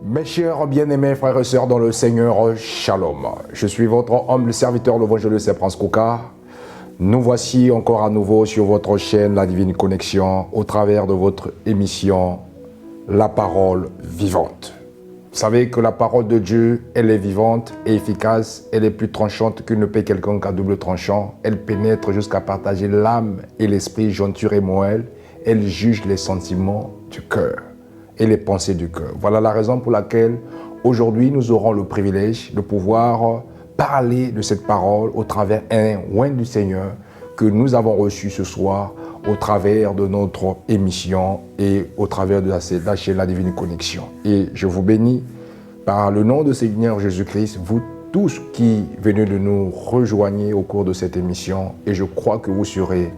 Mes chers bien-aimés frères et sœurs dans le Seigneur, Shalom. Je suis votre humble serviteur, l'évangéliste Prince Kouka. Nous voici encore à nouveau sur votre chaîne La Divine Connexion, au travers de votre émission La Parole Vivante. Vous savez que la parole de Dieu, elle est vivante et efficace, elle est plus tranchante qu'une épée quelconque à double tranchant. Elle pénètre jusqu'à partager l'âme et l'esprit, jointure et moelle. Elle juge les sentiments du cœur et les pensées du cœur. Voilà la raison pour laquelle aujourd'hui nous aurons le privilège de pouvoir parler de cette parole au travers un oint du Seigneur que nous avons reçu ce soir au travers de notre émission et au travers de la chaîne La Divine Connexion. Et je vous bénis par le nom de Seigneur Jésus-Christ, vous tous qui venez de nous rejoindre au cours de cette émission, et je crois que vous serez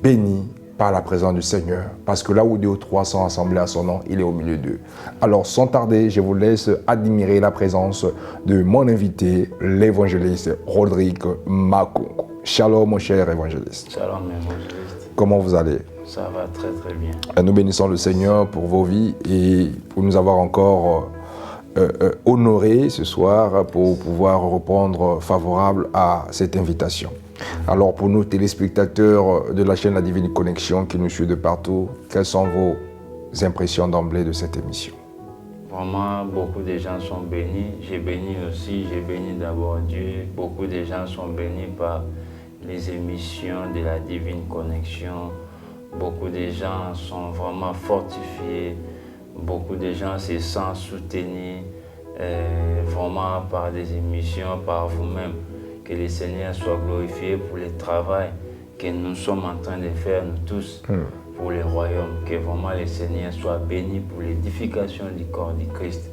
bénis par la présence du Seigneur, parce que là où 2 ou 3 sont assemblés à son nom, il est au milieu d'eux. Alors sans tarder, je vous laisse admirer la présence de mon invité, l'évangéliste Rodrigue Makongo. Shalom mon cher évangéliste. Shalom évangéliste. Comment vous allez? Ça va très très bien. Nous bénissons le Seigneur pour vos vies et pour nous avoir encore honorés ce soir pour pouvoir répondre favorable à cette invitation. Alors pour nous téléspectateurs de la chaîne La Divine Connexion qui nous suivent de partout, quelles sont vos impressions d'emblée de cette émission? Vraiment, beaucoup de gens sont bénis. J'ai béni aussi, j'ai béni d'abord Dieu. Beaucoup de gens sont bénis par les émissions de La Divine Connexion. Beaucoup de gens sont vraiment fortifiés. Beaucoup de gens se sentent soutenus vraiment par des émissions, par vous-même. Que le Seigneur soit glorifié pour le travail que nous sommes en train de faire, nous tous, pour le royaume. Que vraiment le Seigneur soit béni pour l'édification du corps du Christ.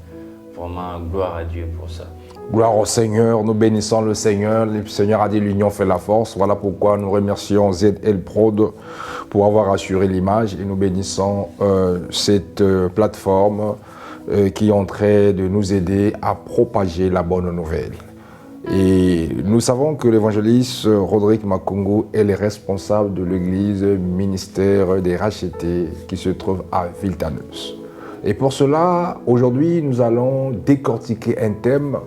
Vraiment, gloire à Dieu pour ça. Gloire au Seigneur, nous bénissons le Seigneur. Le Seigneur a dit l'union fait la force. Voilà pourquoi nous remercions ZL Prod pour avoir assuré l'image et nous bénissons cette plateforme qui est en train de nous aider à propager la bonne nouvelle. Et nous savons que l'évangéliste Rodrigue Makongo est le responsable de l'église ministère des rachetés qui se trouve à Villetaneuse. Et pour cela, aujourd'hui, nous allons décortiquer un thème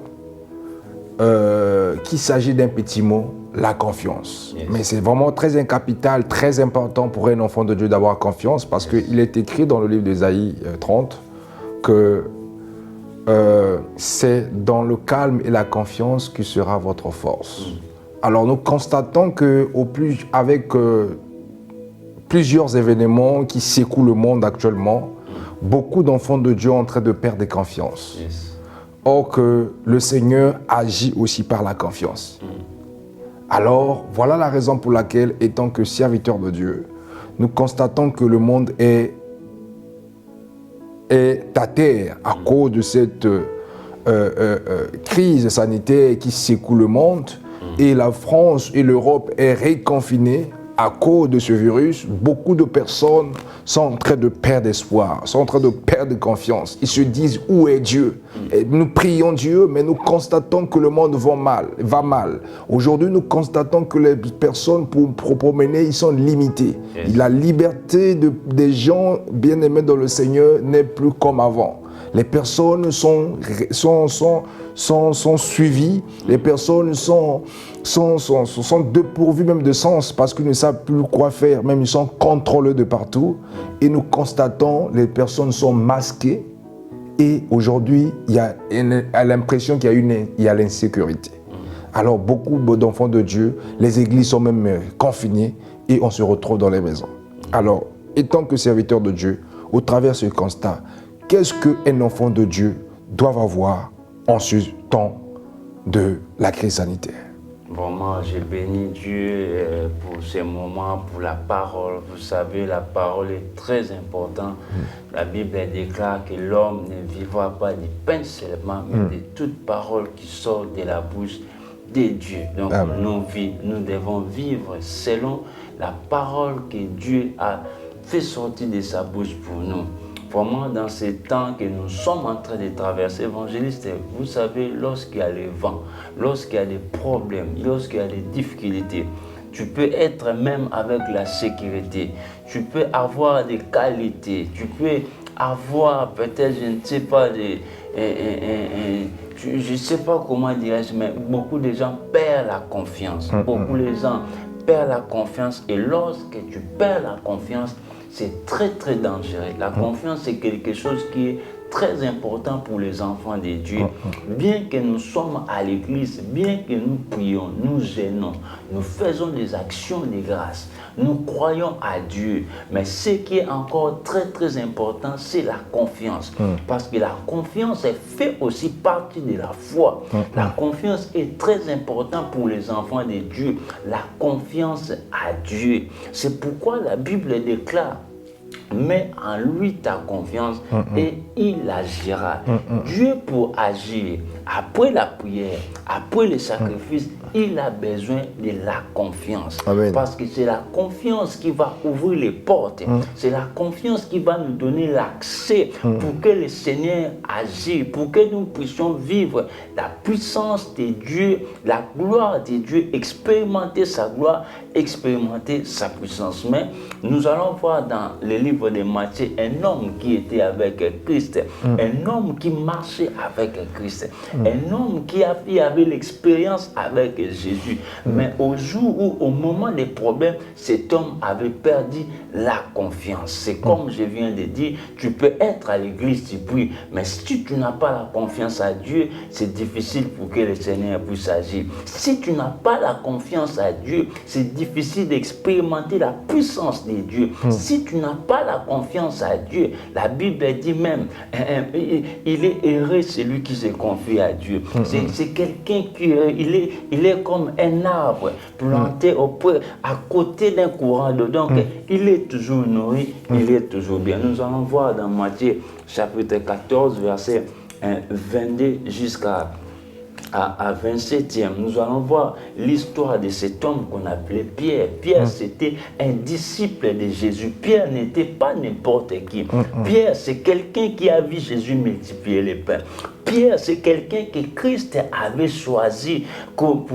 qu'il s'agit d'un petit mot, la confiance. Yes. Mais c'est vraiment très capital, très important pour un enfant de Dieu d'avoir confiance parce qu'il est écrit dans le livre d'Ésaïe 30 que c'est dans le calme et la confiance qui sera votre force. Alors nous constatons que avec plusieurs événements qui secouent le monde actuellement, beaucoup d'enfants de Dieu sont en train de perdre confiance. Yes. Or que le Seigneur agit aussi par la confiance. Alors voilà la raison pour laquelle, étant que serviteurs de Dieu, nous constatons que le monde est à terre à cause de cette crise sanitaire qui secoue le monde et la France et l'Europe est reconfinée à cause de ce virus. Beaucoup de personnes sont en train de perdre espoir, sont en train de perdre confiance. Ils se disent où est Dieu? Et nous prions Dieu, mais nous constatons que le monde va mal. Aujourd'hui, nous constatons que les personnes pour promener, ils sont limitées. Yes. La liberté des gens bien-aimés dans le Seigneur n'est plus comme avant. Les personnes sont suivies, les personnes sont dépourvues même de sens parce qu'ils ne savent plus quoi faire, même ils sont contrôlés de partout. Et nous constatons les personnes sont masquées et aujourd'hui, il y a l'impression qu'il y a l'insécurité. Alors beaucoup d'enfants de Dieu, les églises sont même confinées et on se retrouve dans les maisons. Alors, étant que serviteur de Dieu, au travers de ce constat, qu'est-ce qu'un enfant de Dieu doit avoir en ce temps de la crise sanitaire? Vraiment, j'ai béni Dieu pour ces moments, pour la parole. Vous savez, la parole est très importante. La Bible déclare que l'homme ne vivra pas du pain seulement, mais de toute parole qui sort de la bouche de Dieu. Donc, nous devons vivre selon la parole que Dieu a fait sortir de sa bouche pour nous. Vraiment, dans ces temps que nous sommes en train de traverser, évangéliste, vous savez, lorsqu'il y a le vent, lorsqu'il y a des problèmes, lorsqu'il y a des difficultés, tu peux être même avec la sécurité, tu peux avoir des qualités, tu peux avoir peut-être, je ne sais pas, je ne sais pas comment dirais-je, mais beaucoup de gens perdent la confiance. Beaucoup de gens perdent la confiance et lorsque tu perds la confiance, c'est très très dangereux. La confiance, c'est quelque chose qui est très important pour les enfants de Dieu. Bien que nous sommes à l'église, bien que nous prions, nous gênons, nous faisons des actions de grâce, nous croyons à Dieu. Mais ce qui est encore très très important, c'est la confiance. Parce que la confiance fait aussi partie de la foi. La confiance est très importante pour les enfants de Dieu. La confiance à Dieu. C'est pourquoi la Bible déclare: mets en lui ta confiance et il agira. Dieu, pour agir, après la prière, après le sacrifice, il a besoin de la confiance. Amen. Parce que c'est la confiance qui va ouvrir les portes. C'est la confiance qui va nous donner l'accès pour que le Seigneur agisse, pour que nous puissions vivre la puissance de Dieu, la gloire de Dieu, expérimenter sa gloire, expérimenter sa puissance. Mais nous allons voir dans le livre de Matthieu un homme qui était avec Christ, un homme qui marchait avec Christ, un homme qui avait l'expérience avec Jésus. Mais au jour où, au moment des problèmes, cet homme avait perdu la confiance. C'est comme je viens de dire, tu peux être à l'église, tu pries, mais si tu n'as pas la confiance à Dieu, c'est difficile pour que le Seigneur puisse agir. Si tu n'as pas la confiance à Dieu, c'est difficile d'expérimenter la puissance de Dieu. Si tu n'as pas la confiance à Dieu, la Bible dit même, il est heureux celui qui se confie à Dieu. C'est quelqu'un qui il est comme un arbre planté à côté d'un courant d'eau. Donc, il est toujours nourri, il est toujours bien. Nous allons voir dans Matthieu chapitre 14, verset 22 jusqu'à 27e, nous allons voir l'histoire de cet homme qu'on appelait Pierre. Pierre, c'était un disciple de Jésus. Pierre n'était pas n'importe qui. Pierre, c'est quelqu'un qui a vu Jésus multiplier les pains. Pierre, c'est quelqu'un que Christ avait choisi pour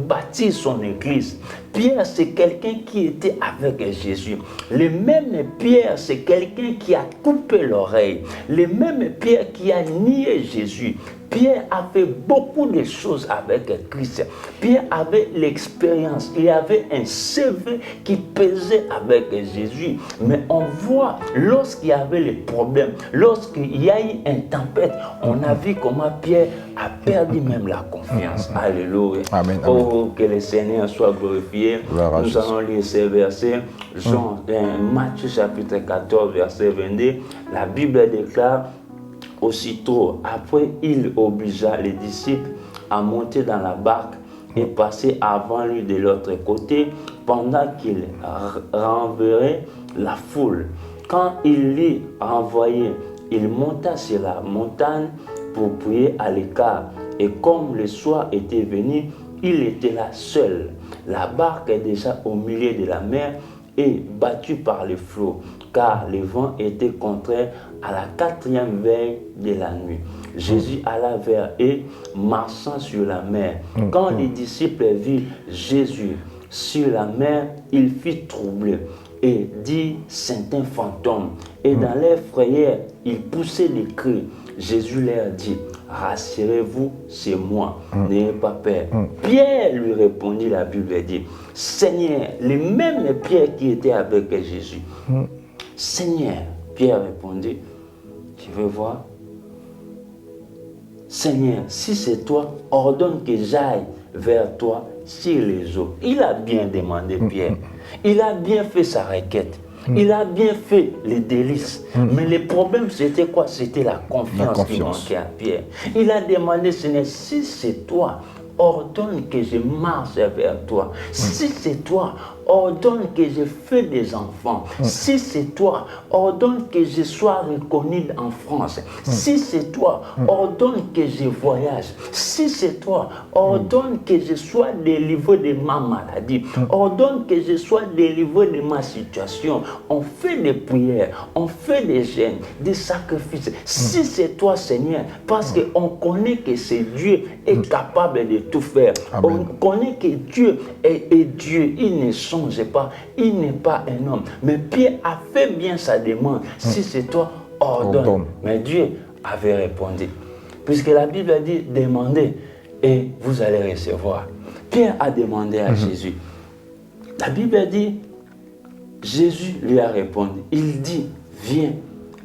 bâtir son église. Pierre, c'est quelqu'un qui était avec Jésus. Le même Pierre, c'est quelqu'un qui a coupé l'oreille. Le même Pierre qui a nié Jésus. Pierre a fait beaucoup de choses avec Christ. Pierre avait l'expérience. Il avait un CV qui pesait avec Jésus. Mais on voit, lorsqu'il y avait les problèmes, lorsqu'il y a eu une tempête, on a vu comment Pierre a perdu même la confiance. Alléluia. Amen, amen. Oh, que le Seigneur soit glorifié. Nous allons lire ces versets. Matthieu chapitre 14, verset 22. La Bible déclare: aussitôt, après, il obligea les disciples à monter dans la barque et passer avant lui de l'autre côté pendant qu'il renverrait la foule. Quand il l'eut renvoyé, il monta sur la montagne pour prier à l'écart. Et comme le soir était venu, il était là seul. La barque est déjà au milieu de la mer et battue par les flots, car le vent était contraire à la 4e veille de la nuit. Jésus alla vers eux, marchant sur la mer. Quand les disciples virent Jésus sur la mer, ils furent troublés et dit: c'est un fantôme. Et dans leur frayeur, ils poussaient des cris. Jésus leur dit: rassurez-vous, c'est moi, n'ayez pas peur. Pierre lui répondit, la Bible dit: Seigneur, le même Pierre qui était avec Jésus. Seigneur, Pierre répondit: tu veux voir? Seigneur, si c'est toi, ordonne que j'aille vers toi sur les eaux. Il a bien demandé, Pierre. Il a bien fait sa requête. Il a bien fait les délices. Mais le problème, c'était quoi? C'était la confiance qui manquait à Pierre. Il a demandé, Seigneur, si c'est toi, ordonne que je marche vers toi. Si c'est toi, ordonne que je fais des enfants. Si c'est toi, ordonne que je sois reconnu en France. Si c'est toi, ordonne que je voyage. Si c'est toi, ordonne que je sois délivré de ma maladie. Ordonne que je sois délivré de ma situation. On fait des prières, on fait des jeûnes, des sacrifices. Si c'est toi, Seigneur, parce qu'on connaît que c'est Dieu est capable de tout faire. Amen. On connaît que Dieu est Dieu. Il ne change pas. Il n'est pas un homme. Mais Pierre a fait bien sa demande. Si c'est toi, ordonne. Mais Dieu avait répondu. Puisque la Bible a dit, demandez et vous allez recevoir. Pierre a demandé à Jésus. La Bible a dit, Jésus lui a répondu. Il dit, viens.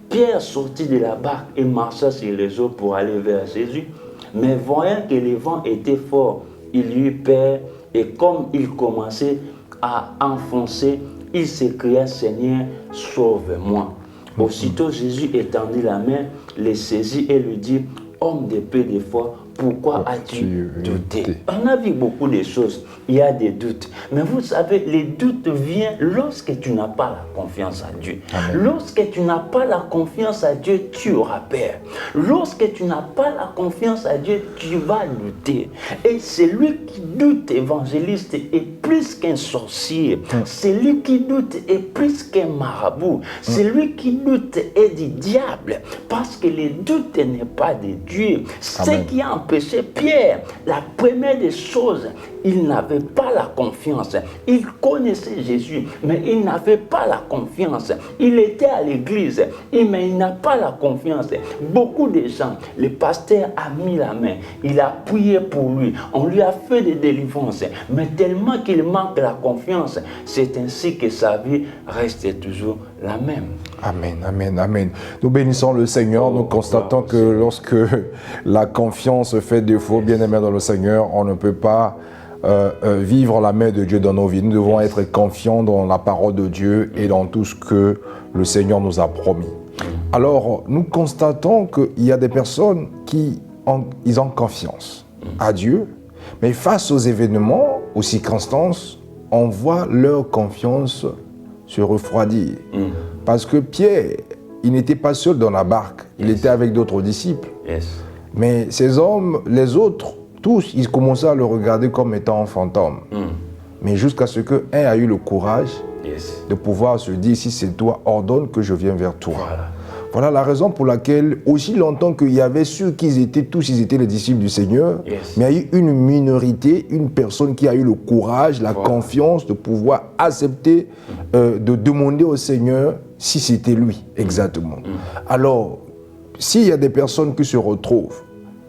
Pierre sortit de la barque et marcha sur les eaux pour aller vers Jésus. Mais voyant que le vent était fort, il eut peur et comme il commençait à enfoncer, il s'écria, Seigneur, sauve-moi. Aussitôt Jésus étendit la main, le saisit et lui dit, homme de peu de foi, pourquoi as-tu douté? On a vu beaucoup de choses, il y a des doutes. Mais vous savez, les doutes viennent lorsque tu n'as pas la confiance à Dieu. Amen. Lorsque tu n'as pas la confiance à Dieu, tu auras peur. Lorsque tu n'as pas la confiance à Dieu, tu vas douter. Et celui qui doute, évangéliste, est plus qu'un sorcier. Celui qui doute est plus qu'un marabout. Celui qui doute est du diable. Parce que le doute n'est pas de Dieu. Ce qui a empêché Pierre, la première des choses, il n'avait pas la confiance. Il connaissait Jésus, mais il n'avait pas la confiance. Il était à l'église, mais il n'a pas la confiance. Beaucoup de gens, le pasteur a mis la main, il a prié pour lui, on lui a fait des délivrances, mais tellement qu'il manque la confiance, c'est ainsi que sa vie reste toujours la même. Amen, amen, amen. Nous bénissons le Seigneur, nous constatons que lorsque la confiance fait défaut, bien aimé dans le Seigneur, on ne peut pas vivre la main de Dieu dans nos vies. Nous devons être confiants dans la parole de Dieu et dans tout ce que le Seigneur nous a promis. Alors, nous constatons qu'il y a des personnes qui ont confiance à Dieu, mais face aux événements, aux circonstances, on voit leur confiance se refroidir. Parce que Pierre, il n'était pas seul dans la barque, il était avec d'autres disciples. Mais ces hommes, les autres, tous, ils commençaient à le regarder comme étant un fantôme. Mais jusqu'à ce qu'un a eu le courage de pouvoir se dire, si c'est toi, ordonne que je vienne vers toi. Voilà la raison pour laquelle, aussi longtemps qu'il y avait ceux qui étaient, tous ils étaient les disciples du Seigneur, mais il y a eu une minorité, une personne qui a eu le courage, la confiance de pouvoir accepter, de demander au Seigneur si c'était lui, exactement. Alors, s'il y a des personnes qui se retrouvent,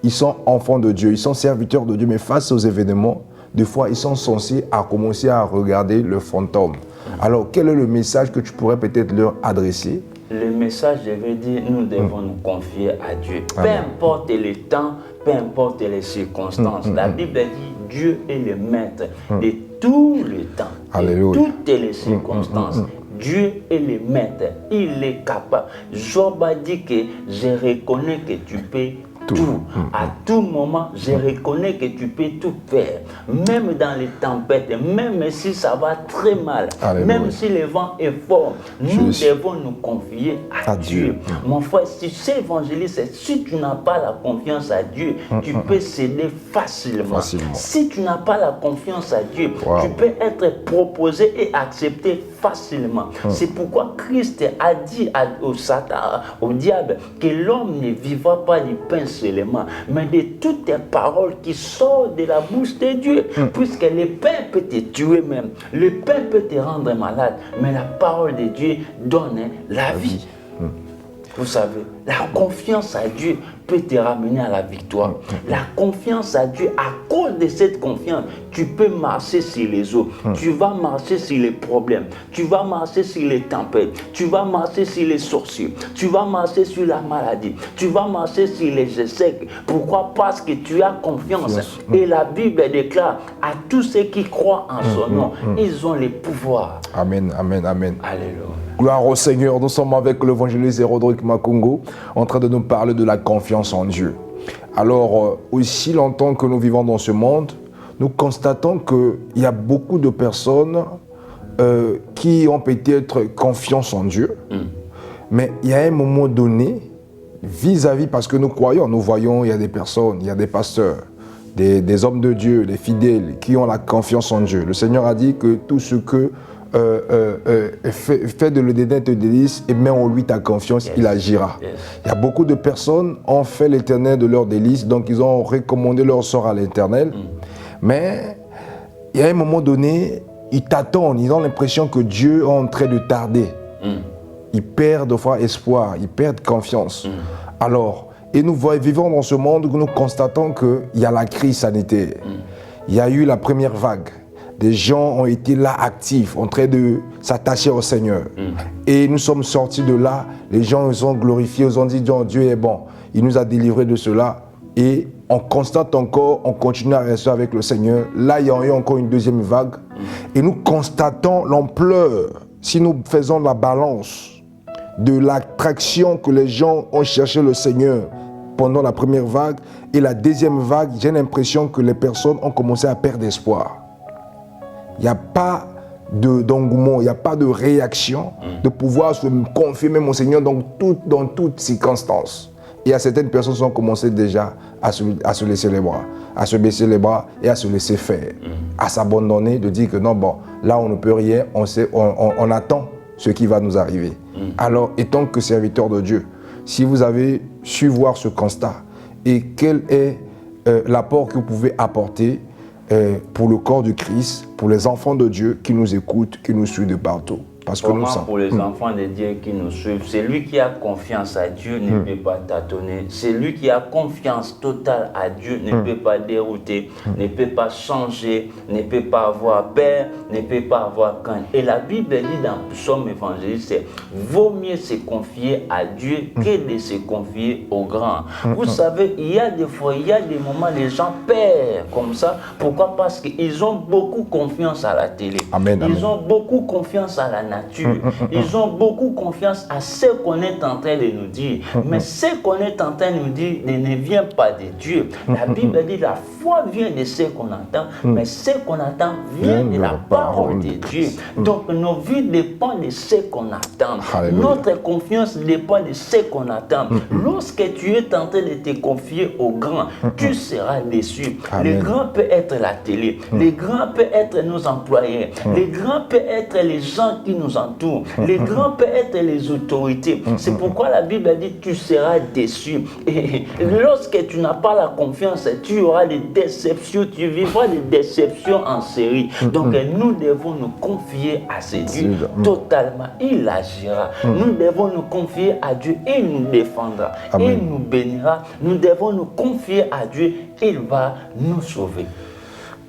ils sont enfants de Dieu, ils sont serviteurs de Dieu, mais face aux événements, des fois, ils sont censés à commencer à regarder le fantôme. Alors, quel est le message que tu pourrais peut-être leur adresser? Le message, je veux dire, nous devons nous confier à Dieu. Peu importe le temps, peu importe les circonstances. La Bible dit Dieu est le maître de tout le temps, de toutes les circonstances. Dieu est le maître, il est capable. Job a dit que je reconnais que tu peux tout. À tout moment, je reconnais que tu peux tout faire. Même dans les tempêtes, même si ça va très mal, même si le vent est fort, nous devons nous confier à Dieu. Mon frère, si tu sais évangéliste, si tu n'as pas la confiance à Dieu, tu peux céder facilement. Si tu n'as pas la confiance à Dieu, tu peux être proposé et accepté facilement. C'est pourquoi Christ a dit au Satan, au diable, que l'homme ne vivra pas du pain seulement, mais de toutes les paroles qui sortent de la bouche de Dieu. Puisque le pain peut te tuer même, le pain peut te rendre malade, mais la parole de Dieu donne la vie. Vous savez, la confiance à Dieu peut te ramener à la victoire. La confiance à Dieu, à cause de cette confiance, tu peux marcher sur les eaux. Tu vas marcher sur les problèmes. Tu vas marcher sur les tempêtes. Tu vas marcher sur les sorciers. Tu vas marcher sur la maladie. Tu vas marcher sur les échecs. Pourquoi? Parce que tu as confiance. Et la Bible déclare à tous ceux qui croient en son nom, ils ont les pouvoirs. Amen, amen, amen. Alléluia. Gloire au Seigneur, nous sommes avec l'évangéliste Rodrigue Makungu en train de nous parler de la confiance en Dieu. Alors, aussi longtemps que nous vivons dans ce monde, nous constatons qu'il y a beaucoup de personnes qui ont peut-être confiance en Dieu, mais il y a un moment donné, vis-à-vis, parce que nous croyons, nous voyons, il y a des personnes, il y a des pasteurs, des hommes de Dieu, des fidèles qui ont la confiance en Dieu. Le Seigneur a dit que tout ce que fais de le dédain te délice et mets en lui ta confiance, il agira. Il y a beaucoup de personnes qui ont fait l'Éternel de leur délice, donc ils ont recommandé leur sort à l'Éternel. Mais il y a un moment donné, ils t'attendent, ils ont l'impression que Dieu est en train de tarder. Ils perdent de fois espoir, ils perdent confiance. Alors, Et nous vivons dans ce monde où nous constatons qu'il y a la crise sanitaire. Il y a eu la première vague. Des gens ont été là actifs, en train de s'attacher au Seigneur. Et nous sommes sortis de là. Les gens nous ont glorifiés, ils ont dit Dieu est bon. Il nous a délivrés de cela. Et on constate encore, on continue à rester avec le Seigneur. Là, il y a eu encore une deuxième vague. Et nous constatons l'ampleur, si nous faisons la balance de l'attraction que les gens ont cherché le Seigneur pendant la première vague et la deuxième vague, j'ai l'impression que les personnes ont commencé à perdre espoir. Il n'y a pas d'engouement, il n'y a pas de réaction de pouvoir se confier même au Seigneur dans toutes circonstances. Et il y a certaines personnes qui ont commencé déjà à se laisser les bras, à se baisser les bras et à se laisser faire, à s'abandonner, de dire que non, bon, là on ne peut rien, on attend ce qui va nous arriver. Alors, étant que serviteur de Dieu, si vous avez su voir ce constat et quel est l'apport que vous pouvez apporter pour le corps du Christ, pour les enfants de Dieu qui nous écoutent, qui nous suivent de partout. Parce que nous sommes. Pour les enfants de Dieu qui nous suivent, celui qui a confiance à Dieu ne peut pas tâtonner. Celui qui a confiance totale à Dieu ne peut pas dérouter, ne peut pas changer, ne peut pas avoir peur, ne peut pas avoir crainte. Et la Bible dit dans Psaume évangéliste, c'est vaut mieux se confier à Dieu que de se confier aux grands. Vous savez, il y a des fois, il y a des moments, les gens perdent comme ça. Pourquoi? Parce qu'ils ont beaucoup confiance à la télé. Ils ont beaucoup confiance à la nature. Ils ont beaucoup confiance à ce qu'on est en train de nous dire. Mais ce qu'on est en train de nous dire ne vient pas de Dieu. La Bible dit la foi vient de ce qu'on entend, mais ce qu'on entend vient de la parole de Dieu. Donc nos vies dépendent de ce qu'on attend. Notre confiance dépend de ce qu'on attend. Lorsque tu es en train de te confier aux grands, tu seras déçu. Les grands peut être la télé, les grands peut être nos employés, les grands peut être les gens qui nous entourent, les grands peuvent être les autorités. C'est pourquoi la Bible dit tu seras déçu. Et lorsque tu n'as pas la confiance, tu auras des déceptions, tu vivras des déceptions en série. Donc nous devons nous confier à ce Dieu totalement. Il agira. Nous devons nous confier à Dieu. Il nous défendra. Il nous bénira. Nous devons nous confier à Dieu. Il va nous sauver.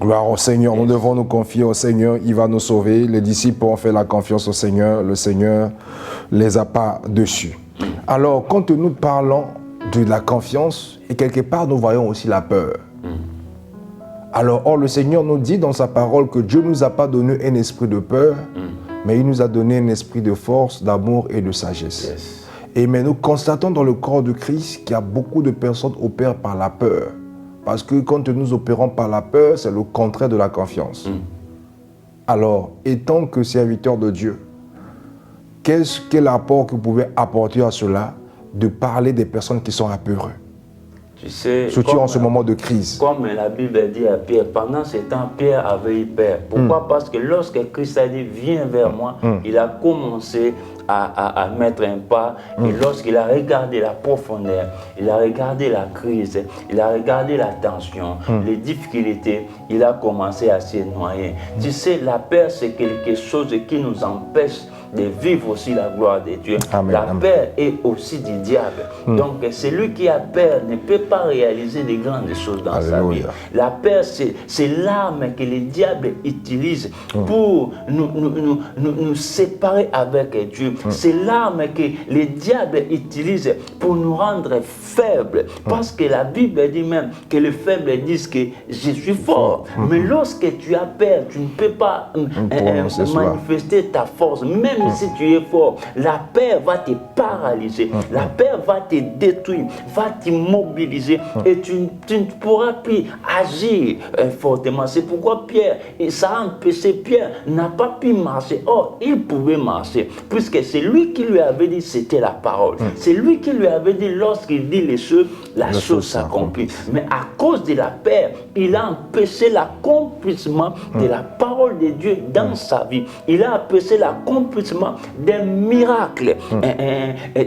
Gloire au Seigneur, nous devons nous confier au Seigneur, il va nous sauver. Les disciples ont fait la confiance au Seigneur, le Seigneur les a pas dessus. Alors, quand nous parlons de la confiance, et quelque part nous voyons aussi la peur. Alors, le Seigneur nous dit dans sa parole que Dieu ne nous a pas donné un esprit de peur, mais il nous a donné un esprit de force, d'amour et de sagesse. Mais nous constatons dans le corps de Christ qu'il y a beaucoup de personnes qui opèrent par la peur. Parce que quand nous opérons par la peur, c'est le contraire de la confiance. Alors, étant que serviteur de Dieu, quel apport que vous pouvez apporter à cela de parler des personnes qui sont apeureuses? Tu sais, surtout en ce moment de crise. Comme la Bible dit à Pierre, pendant ce temps, Pierre avait eu peur. Pourquoi? Parce que lorsque Christ a dit, viens vers moi, il a commencé à mettre un pas. Et lorsqu'il a regardé la profondeur, il a regardé la crise, il a regardé la tension, les difficultés, il a commencé à se noyer. Tu sais, la peur, c'est quelque chose qui nous empêche de vivre aussi la gloire de Dieu. La peur est aussi du diable. Donc, celui qui a peur ne peut pas réaliser de grandes choses dans sa vie. La peur, c'est l'arme que le diable utilise pour nous séparer avec Dieu. C'est l'arme que le diable utilise pour nous rendre faibles. Parce que la Bible dit même que les faibles disent que je suis fort. Mais lorsque tu as peur, tu ne peux pas manifester ta force. Même si tu es fort, la peur va te paralyser, la peur va te détruire, va t'immobiliser et tu ne pourras plus agir fortement. C'est pourquoi Pierre, et ça a empêché Pierre, n'a pas pu marcher. Or, il pouvait marcher, puisque c'est lui qui lui avait dit, c'était la parole. C'est lui qui lui avait dit, lorsqu'il dit les choses, la chose s'accomplit. Mais à cause de la peur, il a empêché l'accomplissement de la parole de Dieu dans sa vie. Il a empêché l'accomplissement d'un miracle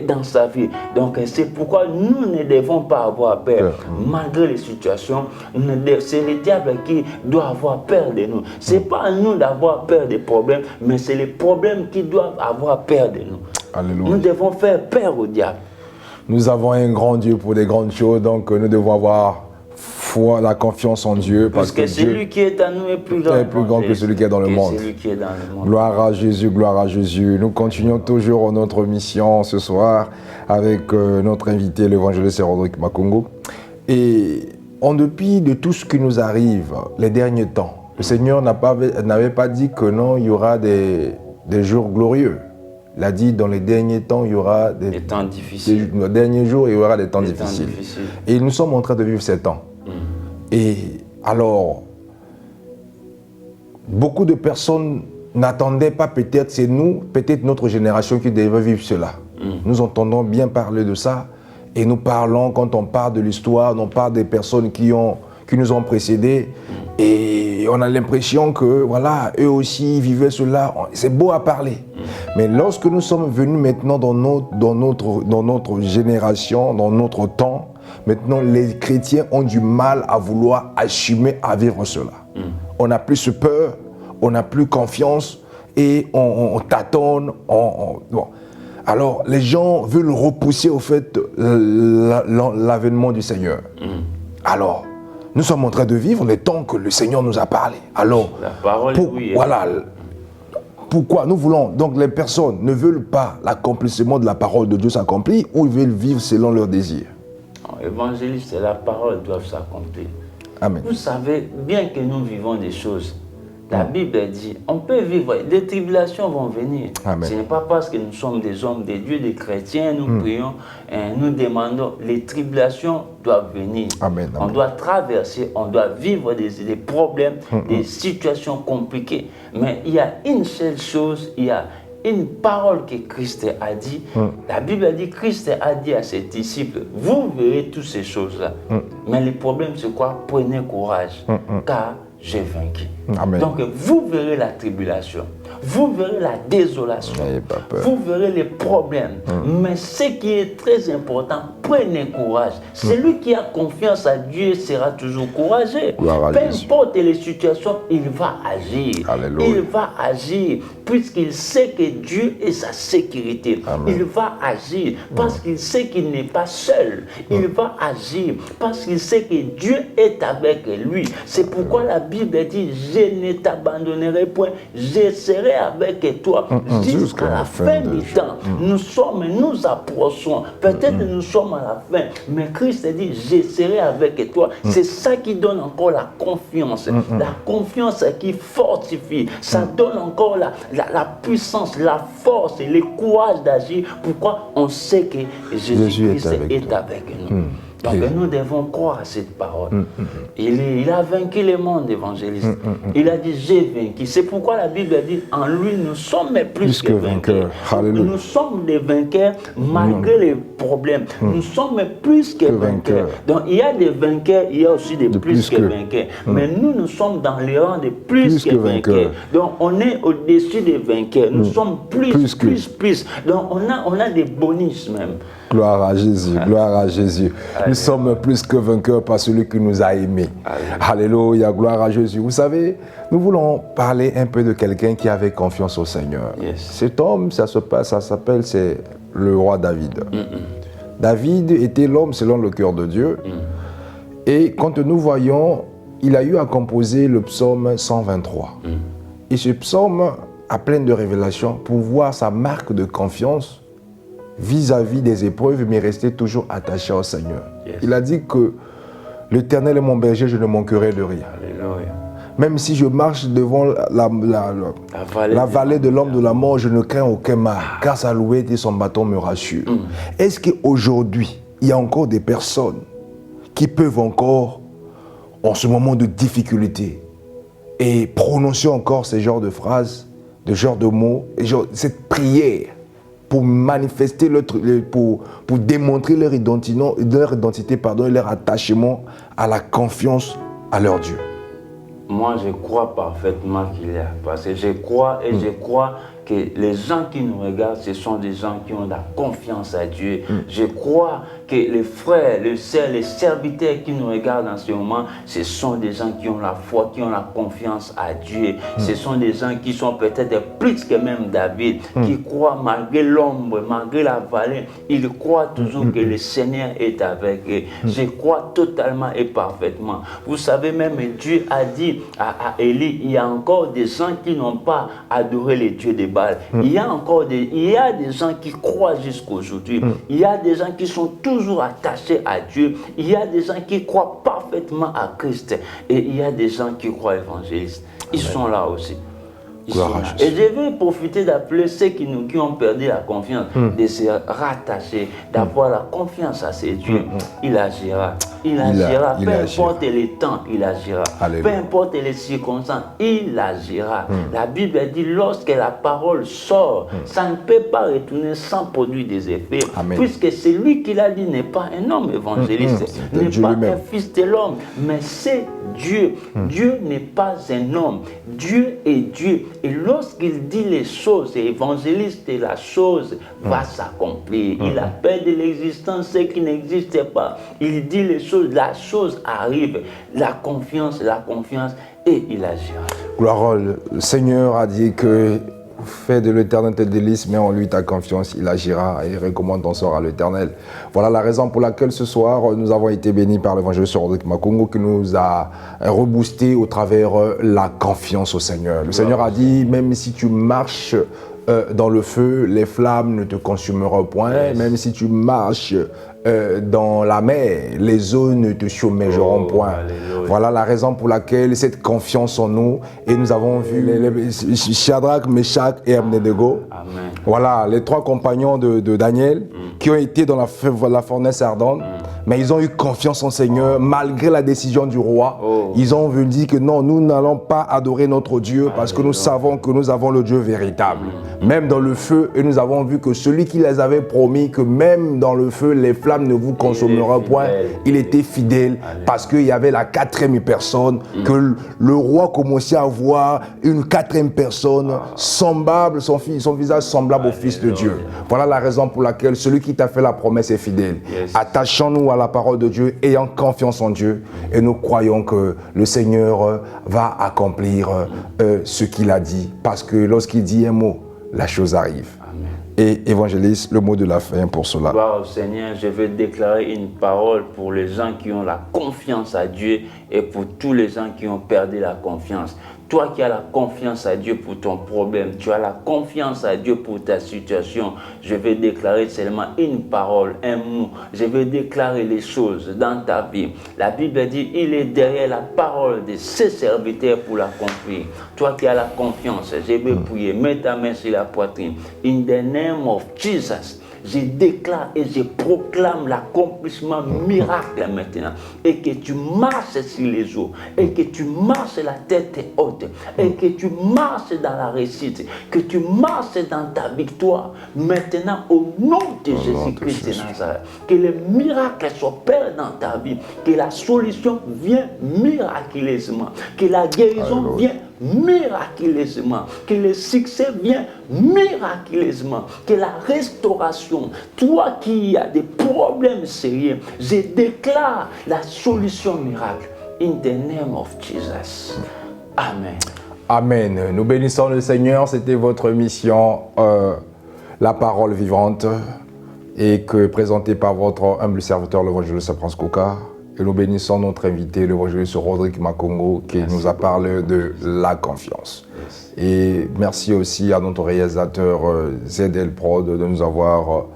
dans sa vie. Donc c'est pourquoi nous ne devons pas avoir peur. Malgré les situations, c'est le diable qui doit avoir peur de nous. Ce n'est pas à nous d'avoir peur des problèmes, mais c'est les problèmes qui doivent avoir peur de nous. Alléluia. Nous devons faire peur au diable. Nous avons un grand Dieu pour des grandes choses, donc nous devons avoir foi, la confiance en Dieu. Parce que celui qui est en nous est plus grand que celui qui est dans le monde. Gloire à Jésus, gloire à Jésus. Nous continuons toujours notre mission ce soir avec notre invité, l'évangéliste Rodrigue Makongo. Et en dépit de tout ce qui nous arrive les derniers temps, le Seigneur n'avait pas dit que non, il y aura des jours glorieux. Il a dit dans les derniers temps, il y aura des temps difficiles. Dans les derniers jours, il y aura des temps difficiles. Et nous sommes en train de vivre ces temps. Et alors, beaucoup de personnes n'attendaient pas, peut-être c'est nous, peut-être notre génération qui devait vivre cela. Nous entendons bien parler de ça et nous parlons, quand on parle de l'histoire, on parle des personnes qui nous ont précédés et on a l'impression que voilà, eux aussi vivaient cela. C'est beau à parler. Mais lorsque nous sommes venus maintenant dans notre génération, dans notre temps, maintenant les chrétiens ont du mal à vouloir assumer à vivre cela. On n'a plus peur, on n'a plus confiance et on tâtonne. Bon. Alors les gens veulent repousser au fait l'avènement du Seigneur. Alors, nous sommes en train de vivre les temps que le Seigneur nous a parlé. Alors, la parole, oui. Voilà. Pourquoi nous voulons, donc les personnes ne veulent pas l'accomplissement de la parole de Dieu s'accomplir ou ils veulent vivre selon leurs désirs? Évangéliste, la parole doit s'accomplir. Amen. Vous savez, bien que nous vivons des choses, la Bible dit, on peut vivre, des tribulations vont venir. Amen. Ce n'est pas parce que nous sommes des hommes de Dieu, des chrétiens, nous prions, nous demandons, les tribulations doivent venir. Amen. On doit traverser, on doit vivre des problèmes, des situations compliquées. Mais il y a une seule chose, il y a une parole que Christ a dit. La Bible a dit, Christ a dit à ses disciples, vous verrez toutes ces choses-là. Mais le problème, c'est quoi? Prenez courage, car j'ai vaincu. Amen. Donc, vous verrez la tribulation, vous verrez la désolation, vous verrez les problèmes. Mais ce qui est très important, prenez courage. Celui qui a confiance à Dieu sera toujours courageux. Peu importe les situations, il va agir. Alléluia. Il va agir puisqu'il sait que Dieu est sa sécurité. Amen. Il va agir parce qu'il sait qu'il n'est pas seul. Il va agir parce qu'il sait que Dieu est avec lui. C'est pourquoi la Bible dit, je ne t'abandonnerai point, je serai avec toi jusqu'à la fin du temps. Nous approchons, peut-être nous sommes à la fin, mais Christ dit, je serai avec toi. C'est ça qui donne encore la confiance, la confiance qui fortifie, ça donne encore la puissance, la force et le courage d'agir. Pourquoi? On sait que Jésus-Christ est avec nous. Donc nous devons croire à cette parole. Il a vaincu le monde, évangéliste. Il a dit, j'ai vaincu. C'est pourquoi la Bible dit, en lui, nous sommes plus que vainqueurs. Nous sommes des vainqueurs malgré les problèmes. Nous sommes plus que vainqueurs. Donc il y a des vainqueurs, il y a aussi des plus que vainqueurs. Mais nous sommes dans les rangs des plus que vainqueurs. Donc on est au-dessus des vainqueurs. Nous sommes plus. Donc on a des bonus même. Gloire à Jésus, gloire à Jésus. Nous sommes plus que vainqueurs par celui qui nous a aimés. Alléluia, gloire à Jésus. Vous savez, nous voulons parler un peu de quelqu'un qui avait confiance au Seigneur. Cet homme, ça s'appelle, c'est le roi David. David était l'homme selon le cœur de Dieu. Et quand nous voyons, il a eu à composer le psaume 123. Et ce psaume a plein de révélations pour voir sa marque de confiance vis-à-vis des épreuves, mais rester toujours attaché au Seigneur. Il a dit que l'Éternel est mon berger, je ne manquerai de rien. Alléluia. Même si je marche devant la vallée de l'homme de la mort, je ne crains aucun mal, car sa louette et son bâton me rassurent. Est-ce qu'aujourd'hui, il y a encore des personnes qui peuvent encore, en ce moment de difficulté, et prononcer encore ces genres de phrases, de genres de mots, cette prière, pour manifester, pour démontrer leur identité, et leur attachement à la confiance à leur Dieu? Moi, je crois parfaitement qu'il y a. Parce que je crois que les gens qui nous regardent, ce sont des gens qui ont la confiance à Dieu. Je crois que les frères, les sœurs, les serviteurs qui nous regardent en ce moment, ce sont des gens qui ont la foi, qui ont la confiance à Dieu. Ce sont des gens qui sont peut-être plus que même David, qui croient malgré l'ombre, malgré la vallée, ils croient toujours que le Seigneur est avec eux. Je crois totalement et parfaitement. Vous savez, même Dieu a dit à Élie, il y a encore des gens qui n'ont pas adoré les dieux de Baal. Il y a des gens qui croient jusqu'aujourd'hui. Il y a des gens qui sont toujours attachés à Dieu. Il y a des gens qui croient parfaitement à Christ. Et il y a des gens qui croient évangélistes. Ils sont là aussi. Et je vais profiter d'appeler ceux qui ont perdu la confiance, de se rattacher, d'avoir la confiance à ces dieux. Il agira. Il agira. Peu importe les temps, il agira. Peu importe les circonstances, il agira. La Bible dit, lorsque la parole sort, ça ne peut pas retourner sans produire des effets. Amen. Puisque celui qui l'a dit n'est pas un homme évangéliste, n'est pas un fils de l'homme, mais c'est Dieu. Dieu n'est pas un homme. Dieu est Dieu. Et lorsqu'il dit les choses, et évangéliste, la chose va s'accomplir. Il appelle de l'existence ce qui n'existe pas. Il dit les choses, la chose arrive. La confiance, et il agira. Gloire, le Seigneur a dit que fais de l'Éternel tes délices, mets en lui ta confiance, il agira et recommande ton sort à l'Éternel. Voilà la raison pour laquelle ce soir, nous avons été bénis par l'évangéliste Rodrigue Makongo qui nous a reboosté au travers la confiance au Seigneur. Le Seigneur a dit, même si tu marches dans le feu, les flammes ne te consumeront point. Même si tu marches dans la mer, les eaux ne te submergeront point. Alléluia. Voilà la raison pour laquelle cette confiance en nous, et nous avons vu Shadrach, Meshach et Abednego. Amen. Voilà, les trois compagnons de Daniel qui ont été dans la fournaise ardente. Mais ils ont eu confiance en Seigneur malgré la décision du roi. Ils ont dit que non, nous n'allons pas adorer notre Dieu parce que nous savons que nous avons le Dieu véritable. Même dans le feu, et nous avons vu que celui qui les avait promis que même dans le feu, les flammes ne vous consommeront point, il était fidèle parce qu'il y avait la quatrième personne, que le roi commençait à voir une quatrième personne semblable, son visage semblable au Fils de Dieu. Voilà la raison pour laquelle celui qui t'a fait la promesse est fidèle. Attachons-nous à la parole de Dieu, ayant confiance en Dieu, et nous croyons que le Seigneur va accomplir ce qu'il a dit, parce que lorsqu'il dit un mot, la chose arrive. Amen. Et évangéliste, le mot de la fin pour cela. Gloire au Seigneur, je veux déclarer une parole pour les gens qui ont la confiance à Dieu et pour tous les gens qui ont perdu la confiance. Toi qui as la confiance à Dieu pour ton problème, tu as la confiance à Dieu pour ta situation, je vais déclarer seulement une parole, un mot. Je vais déclarer les choses dans ta vie. La Bible dit, il est derrière la parole de ses serviteurs pour l'accomplir. Toi qui as la confiance, je vais prier. Mets ta main sur la poitrine. In the name of Jesus. Je déclare et je proclame l'accomplissement miracle maintenant. Et que tu marches sur les eaux. Et que tu marches la tête haute. Et que tu marches dans la réussite. Que tu marches dans ta victoire. Maintenant, au nom de Jésus-Christ de Nazareth. Que les miracles s'opèrent dans ta vie. Que la solution vienne miraculeusement. Que la guérison vienne miraculeusement, que le succès vient miraculeusement, que la restauration, toi qui as des problèmes sérieux, je déclare la solution miracle in the name of Jesus. Amen. Amen. Nous bénissons le Seigneur, c'était votre mission, la parole vivante, et que présentée par votre humble serviteur, l'évangéliste Prince Kouka. Et nous bénissons notre invité, l'évangéliste Rodrigue Makongo, qui nous a parlé de la confiance. Et merci aussi à notre réalisateur ZL Prod de nous avoir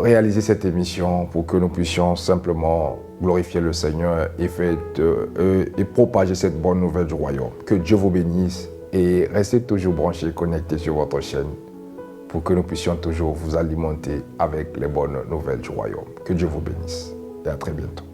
réalisé cette émission pour que nous puissions simplement glorifier le Seigneur et propager cette bonne nouvelle du royaume. Que Dieu vous bénisse et restez toujours branchés, connectés sur votre chaîne pour que nous puissions toujours vous alimenter avec les bonnes nouvelles du royaume. Que Dieu vous bénisse. Et à très bientôt.